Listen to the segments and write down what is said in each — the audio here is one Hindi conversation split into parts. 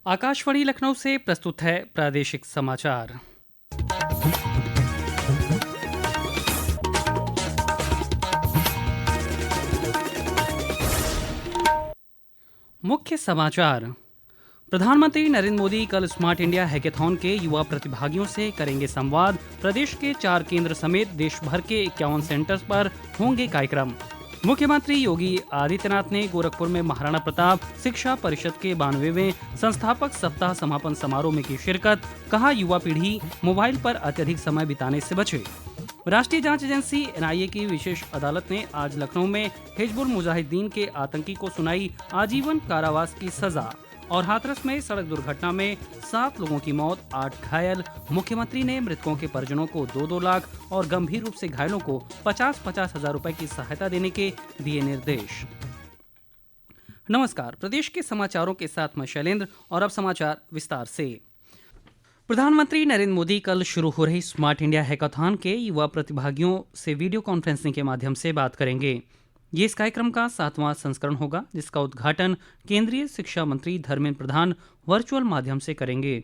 आकाशवाणी लखनऊ से प्रस्तुत है प्रादेशिक समाचार। मुख्य समाचार। प्रधानमंत्री नरेंद्र मोदी कल स्मार्ट इंडिया हैकेथॉन के युवा प्रतिभागियों से करेंगे संवाद। प्रदेश के 4 केंद्र समेत देश भर के 51 सेंटर्स पर होंगे कार्यक्रम। मुख्यमंत्री योगी आदित्यनाथ ने गोरखपुर में महाराणा प्रताप शिक्षा परिषद के 92वें संस्थापक सप्ताह समापन समारोह में की शिरकत। कहा, युवा पीढ़ी मोबाइल पर अत्यधिक समय बिताने से बचे। राष्ट्रीय जांच एजेंसी एनआईए की विशेष अदालत ने आज लखनऊ में हिजबुल मुजाहिदीन के आतंकी को सुनाई आजीवन कारावास की सजा। और हाथरस में सड़क दुर्घटना में 7 लोगों की मौत, 8 घायल। मुख्यमंत्री ने मृतकों के परिजनों को 2-2 लाख और गंभीर रूप से घायलों को 50-50 हजार रुपए की सहायता देने के दिए निर्देश। नमस्कार, प्रदेश के समाचारों के साथ मैं शैलेंद्र और अब समाचार विस्तार से। प्रधानमंत्री नरेंद्र मोदी कल शुरू हो रही स्मार्ट इंडिया हैकाथॉन के युवा प्रतिभागियों से वीडियो कॉन्फ्रेंसिंग के माध्यम से बात करेंगे। ये इस कार्यक्रम का 7वां संस्करण होगा, जिसका उद्घाटन केंद्रीय शिक्षा मंत्री धर्मेंद्र प्रधान वर्चुअल माध्यम से करेंगे।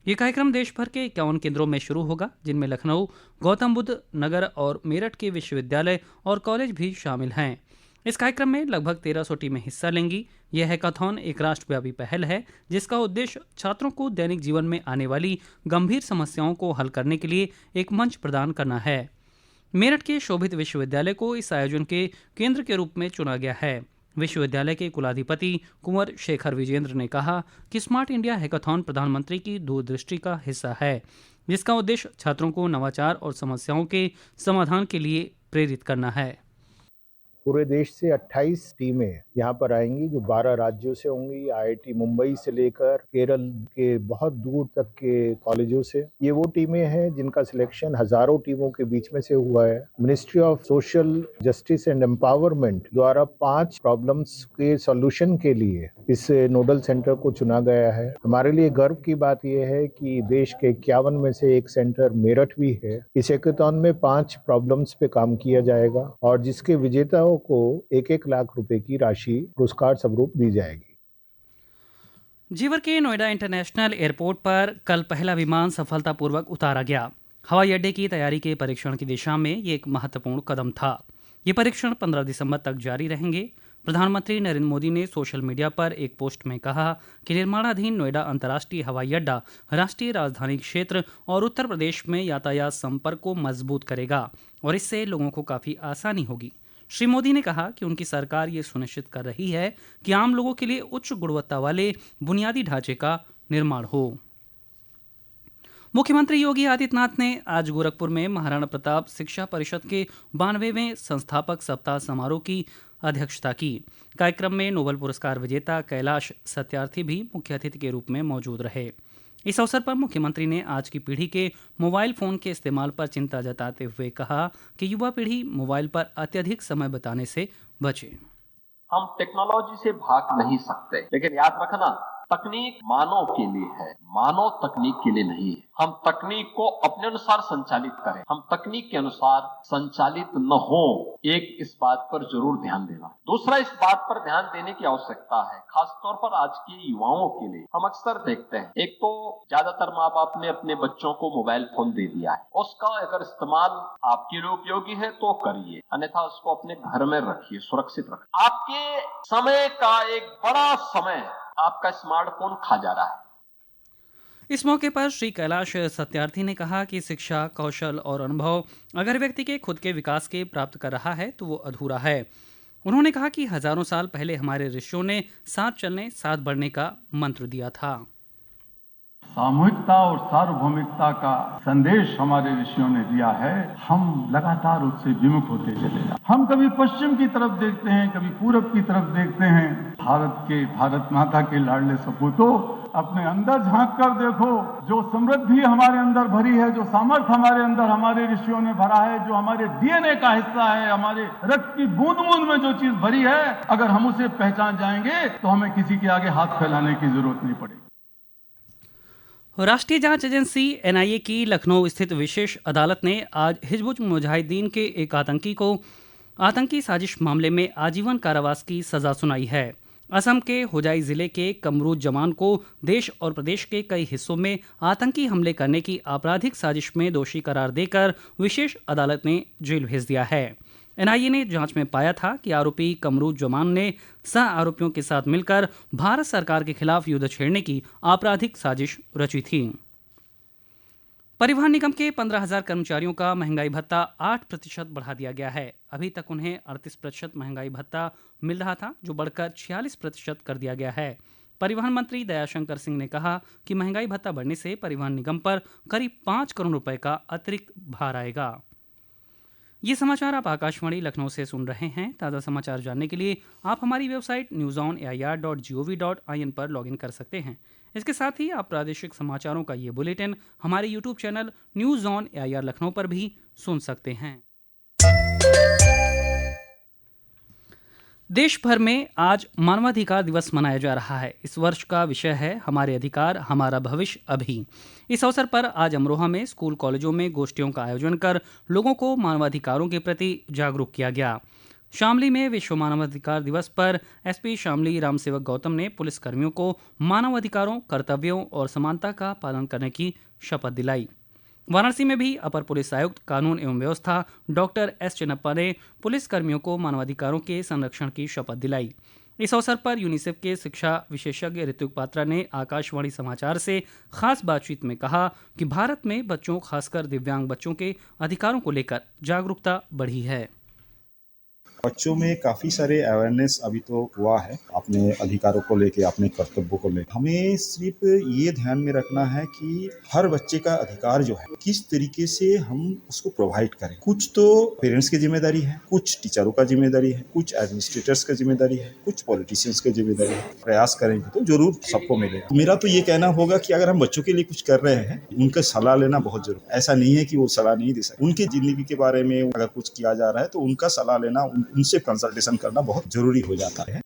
ये कार्यक्रम देश भर के 51 केंद्रों में शुरू होगा, जिनमें लखनऊ, गौतम बुद्ध नगर और मेरठ के विश्वविद्यालय और कॉलेज भी शामिल हैं। इस कार्यक्रम में लगभग 1300 टीमें हिस्सा लेंगी। यह हैकाथॉन एक राष्ट्रव्यापी पहल है, जिसका उद्देश्य छात्रों को दैनिक जीवन में आने वाली गंभीर समस्याओं को हल करने के लिए एक मंच प्रदान करना है। मेरठ के शोभित विश्वविद्यालय को इस आयोजन के केंद्र के रूप में चुना गया है। विश्वविद्यालय के कुलाधिपति कुंवर शेखर विजेंद्र ने कहा कि स्मार्ट इंडिया हैकाथॉन प्रधानमंत्री की दूरदृष्टि का हिस्सा है, जिसका उद्देश्य छात्रों को नवाचार और समस्याओं के समाधान के लिए प्रेरित करना है। पूरे देश से 28 टीमें यहाँ पर आएंगी, जो 12 राज्यों से होंगी। आईआईटी मुंबई से लेकर केरल के बहुत दूर तक के कॉलेजों से ये वो टीमें हैं जिनका सिलेक्शन हजारों टीमों के बीच में से हुआ है। Ministry of social justice and empowerment द्वारा 5 प्रॉब्लम्स के सॉल्यूशन के लिए इस नोडल सेंटर को चुना गया है। हमारे लिए गर्व की बात यह है कि देश के 51 में से एक सेंटर मेरठ भी है। इस हैकाथॉन में 5 प्रॉब्लम्स पे काम किया जाएगा और जिसके विजेताओं को 1-1 लाख रुपए की राशि पुरस्कार स्वरूप दी जाएगी। जेवर के नोएडा इंटरनेशनल एयरपोर्ट पर कल पहला विमान सफलतापूर्वक उतारा गया। हवाई अड्डे की तैयारी के परीक्षण की दिशा में ये एक महत्वपूर्ण कदम था। ये परीक्षण 15 दिसंबर तक जारी रहेंगे। प्रधानमंत्री नरेंद्र मोदी ने सोशल मीडिया पर एक पोस्ट में कहा कि निर्माणाधीन नोएडा अंतर्राष्ट्रीय हवाई अड्डा राष्ट्रीय राजधानी क्षेत्र और उत्तर प्रदेश में यातायात संपर्क को मजबूत करेगा और इससे लोगों को काफ़ी आसानी होगी। श्री मोदी ने कहा कि उनकी सरकार ये सुनिश्चित कर रही है कि आम लोगों के लिए उच्च गुणवत्ता वाले बुनियादी ढांचे का निर्माण हो। मुख्यमंत्री योगी आदित्यनाथ ने आज गोरखपुर में महाराणा प्रताप शिक्षा परिषद के 92वें संस्थापक सप्ताह समारोह की अध्यक्षता की। कार्यक्रम में नोबेल पुरस्कार विजेता कैलाश सत्यार्थी भी मुख्य अतिथि के रूप में मौजूद रहे। इस अवसर पर मुख्यमंत्री ने आज की पीढ़ी के मोबाइल फोन के इस्तेमाल पर चिंता जताते हुए कहा कि युवा पीढ़ी मोबाइल पर अत्यधिक समय बिताने से बचे। हम टेक्नोलॉजी से भाग नहीं सकते, लेकिन याद रखना, तकनीक मानव के लिए है, मानव तकनीक के लिए नहीं है। हम तकनीक को अपने अनुसार संचालित करें, हम तकनीक के अनुसार संचालित न हो, एक इस बात पर जरूर ध्यान देना। दूसरा, इस बात पर ध्यान देने की आवश्यकता है, खासतौर पर आज के युवाओं के लिए। हम अक्सर देखते हैं, एक तो ज्यादातर माँ बाप ने अपने बच्चों को मोबाइल फोन दे दिया है। उसका अगर इस्तेमाल आपके लिए उपयोगी है तो करिए, अन्यथा उसको अपने घर में रखिए, सुरक्षित रखिए। आपके समय का एक बड़ा समय आपका स्मार्टफोन खा जा रहा है। इस मौके पर श्री कैलाश सत्यार्थी ने कहा कि शिक्षा, कौशल और अनुभव अगर व्यक्ति के खुद के विकास के प्राप्त कर रहा है तो वो अधूरा है। उन्होंने कहा कि हजारों साल पहले हमारे ऋषियों ने साथ चलने, साथ बढ़ने का मंत्र दिया था। सामूहिकता और सार्वभौमिकता का संदेश हमारे ऋषियों ने दिया है। हम लगातार उससे विमुख होते चले जाते हैं। हम कभी पश्चिम की तरफ देखते हैं, कभी पूरब की तरफ देखते हैं। भारत माता के लाडले सपूतों, अपने अंदर झांक कर देखो, जो समृद्धि हमारे अंदर भरी है, जो सामर्थ्य हमारे अंदर हमारे ऋषियों ने भरा है, जो हमारे डीएनए का हिस्सा है, हमारे रक्त की बूंद बूंद में जो चीज भरी है, अगर हम उसे पहचान जाएंगे तो हमें किसी के आगे हाथ फैलाने की जरूरत नहीं पड़ेगी। राष्ट्रीय जांच एजेंसी एनआईए की लखनऊ स्थित विशेष अदालत ने आज हिजबुल मुजाहिदीन के एक आतंकी को आतंकी साजिश मामले में आजीवन कारावास की सजा सुनाई है। असम के होजाई जिले के कमरूद जमान को देश और प्रदेश के कई हिस्सों में आतंकी हमले करने की आपराधिक साजिश में दोषी करार देकर विशेष अदालत ने जेल भेज दिया है। एनआईए ने जांच में पाया था कि आरोपी कमरूद जमान ने सह आरोपियों के साथ मिलकर भारत सरकार के खिलाफ युद्ध छेड़ने की आपराधिक साजिश रची थी। परिवहन निगम के 15,000 कर्मचारियों का महंगाई भत्ता 8% बढ़ा दिया गया है। अभी तक उन्हें 38% महंगाई भत्ता मिल रहा था, जो बढ़कर 46% कर दिया गया है। परिवहन मंत्री दयाशंकर सिंह ने कहा कि महंगाई भत्ता बढ़ने से परिवहन निगम पर करीब 5 करोड़ रुपए का अतिरिक्त भार आएगा। ये समाचार आप आकाशवाणी लखनऊ से सुन रहे हैं। ताज़ा समाचार जानने के लिए आप हमारी वेबसाइट newsonair.gov.in पर लॉगिन कर सकते हैं। इसके साथ ही आप प्रादेशिक समाचारों का ये बुलेटिन हमारे YouTube channel news on AIR Lucknow पर भी सुन सकते हैं। देश भर में आज मानवाधिकार दिवस मनाया जा रहा है। इस वर्ष का विषय है हमारे अधिकार हमारा भविष्य अभी। इस अवसर पर आज अमरोहा में स्कूल कॉलेजों में गोष्ठियों का आयोजन कर लोगों को मानवाधिकारों के प्रति जागरूक किया गया। शामली में विश्व मानवाधिकार दिवस पर एसपी शामली रामसेवक गौतम ने पुलिसकर्मियों को मानवाधिकारों, कर्तव्यों और समानता का पालन करने की शपथ दिलाई। वाराणसी में भी अपर पुलिस आयुक्त कानून एवं व्यवस्था डॉक्टर एस चिन्नप्पा ने पुलिसकर्मियों को मानवाधिकारों के संरक्षण की शपथ दिलाई। इस अवसर पर यूनिसेफ के शिक्षा विशेषज्ञ ऋतुक पात्रा ने आकाशवाणी समाचार से खास बातचीत में कहा कि भारत में बच्चों, खासकर दिव्यांग बच्चों के अधिकारों को लेकर जागरूकता बढ़ी है। बच्चों में काफी सारे अवेयरनेस अभी तो हुआ है अपने अधिकारों को लेके, अपने कर्तव्यों को लेकर। हमें सिर्फ ये ध्यान में रखना है कि हर बच्चे का अधिकार जो है किस तरीके से हम उसको प्रोवाइड करें। कुछ तो पेरेंट्स की जिम्मेदारी है, कुछ टीचरों का जिम्मेदारी है, कुछ एडमिनिस्ट्रेटर्स का जिम्मेदारी है, कुछ पॉलिटिशियंस की जिम्मेदारी है। प्रयास करेंगे तो जरूर सबको मिलेगा। मेरा तो ये कहना होगा कि अगर हम बच्चों के लिए कुछ कर रहे हैं, उनका सलाह लेना बहुत जरूरी है। ऐसा नहीं है कि वो सलाह नहीं दे सकते। उनकी जिंदगी के बारे में अगर कुछ किया जा रहा है तो उनका सलाह लेना, उनसे कंसल्टेशन करना बहुत जरूरी हो जाता है।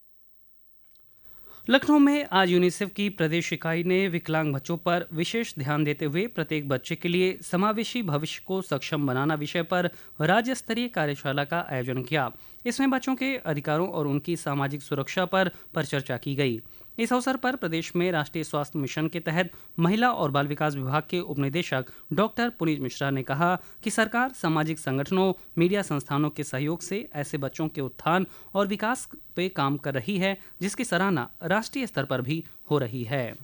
लखनऊ में आज यूनिसेफ की प्रदेश इकाई ने विकलांग बच्चों पर विशेष ध्यान देते हुए प्रत्येक बच्चे के लिए समावेशी भविष्य को सक्षम बनाना विषय पर राज्य स्तरीय कार्यशाला का आयोजन किया। इसमें बच्चों के अधिकारों और उनकी सामाजिक सुरक्षा पर परिचर्चा की गई। इस अवसर पर प्रदेश में राष्ट्रीय स्वास्थ्य मिशन के तहत महिला और बाल विकास विभाग के उपनिदेशक डॉक्टर पुनीत मिश्रा ने कहा कि सरकार सामाजिक संगठनों, मीडिया संस्थानों के सहयोग से ऐसे बच्चों के उत्थान और विकास पे काम कर रही है, जिसकी सराहना राष्ट्रीय स्तर पर भी हो रही है।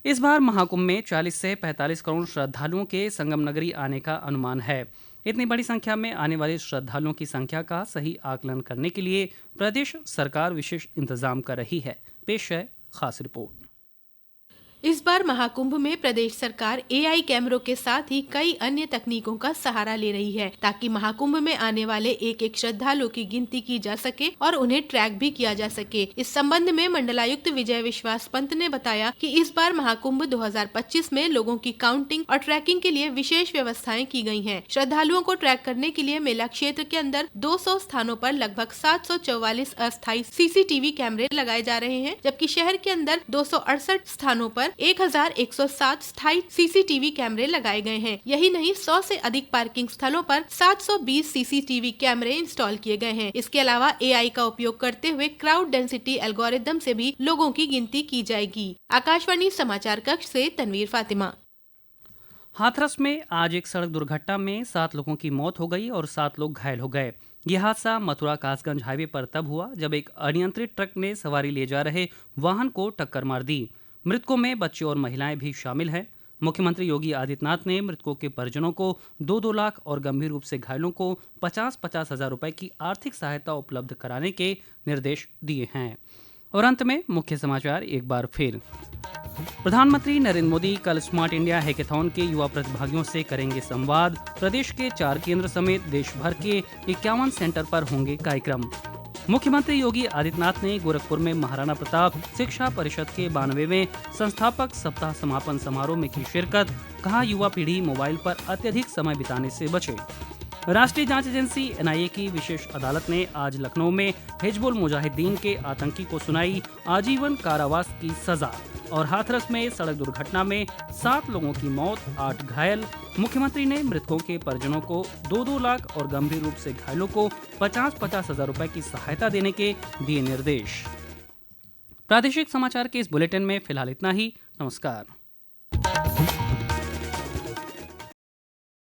इस बार महाकुंभ में 40 से 45 करोड़ श्रद्धालुओं के संगम नगरी आने का अनुमान है। इतनी बड़ी संख्या में आने वाले श्रद्धालुओं की संख्या का सही आकलन करने के लिए प्रदेश सरकार विशेष इंतजाम कर रही है। पेश है खास रिपोर्ट। इस बार महाकुंभ में प्रदेश सरकार एआई कैमरों के साथ ही कई अन्य तकनीकों का सहारा ले रही है, ताकि महाकुंभ में आने वाले एक एक श्रद्धालुओं की गिनती की जा सके और उन्हें ट्रैक भी किया जा सके। इस संबंध में मंडलायुक्त विजय विश्वास पंत ने बताया कि इस बार महाकुंभ 2025 में लोगों की काउंटिंग और ट्रैकिंग के लिए विशेष व्यवस्थाएं की गई हैं। श्रद्धालुओं को ट्रैक करने के लिए मेला क्षेत्र के अंदर 200 स्थानों पर लगभग 744 अस्थायी सीसीटीवी कैमरे लगाए जा रहे हैं, जबकि शहर के अंदर 268 स्थानों पर 1107 स्थायी सीसीटीवी कैमरे लगाए गए हैं। यही नहीं, 100 से अधिक पार्किंग स्थलों पर 720 सीसीटीवी कैमरे इंस्टॉल किए गए हैं। इसके अलावा एआई का उपयोग करते हुए क्राउड डेंसिटी एल्गोरिदम से भी लोगों की गिनती की जाएगी। आकाशवाणी समाचार कक्ष से तनवीर फातिमा। हाथरस में आज एक सड़क दुर्घटना में 7 लोगों की मौत हो गई और 7 लोग घायल हो गए। यह हादसा मथुरा कासगंज हाईवे पर तब हुआ जब एक अनियंत्रित ट्रक ने सवारी ले जा रहे वाहन को टक्कर मार दी। मृतकों में बच्चे और महिलाएं भी शामिल हैं। मुख्यमंत्री योगी आदित्यनाथ ने मृतकों के परिजनों को 2-2 लाख और गंभीर रूप से घायलों को 50-50 हजार रुपए की आर्थिक सहायता उपलब्ध कराने के निर्देश दिए हैं। और अंत में मुख्य समाचार एक बार फिर। प्रधानमंत्री नरेंद्र मोदी कल स्मार्ट इंडिया हैकेथॉन के युवा प्रतिभागियों से करेंगे संवाद। प्रदेश के 4 केंद्र समेत देश भर के 51 सेंटर पर होंगे कार्यक्रम। मुख्यमंत्री योगी आदित्यनाथ ने गोरखपुर में महाराणा प्रताप शिक्षा परिषद के 92वें संस्थापक सप्ताह समापन समारोह में की शिरकत। कहा, युवा पीढ़ी मोबाइल पर अत्यधिक समय बिताने से बचे। राष्ट्रीय जांच एजेंसी एनआईए की विशेष अदालत ने आज लखनऊ में हिजबुल मुजाहिदीन के आतंकी को सुनाई आजीवन कारावास की सजा। और हाथरस में सड़क दुर्घटना में 7 लोगों की मौत, 8 घायल। मुख्यमंत्री ने मृतकों के परिजनों को 2-2 लाख और गंभीर रूप से घायलों को 50-50 हजार रुपए की सहायता देने के दिए निर्देश। प्रादेशिक समाचार के इस बुलेटिन में फिलहाल इतना ही। नमस्कार।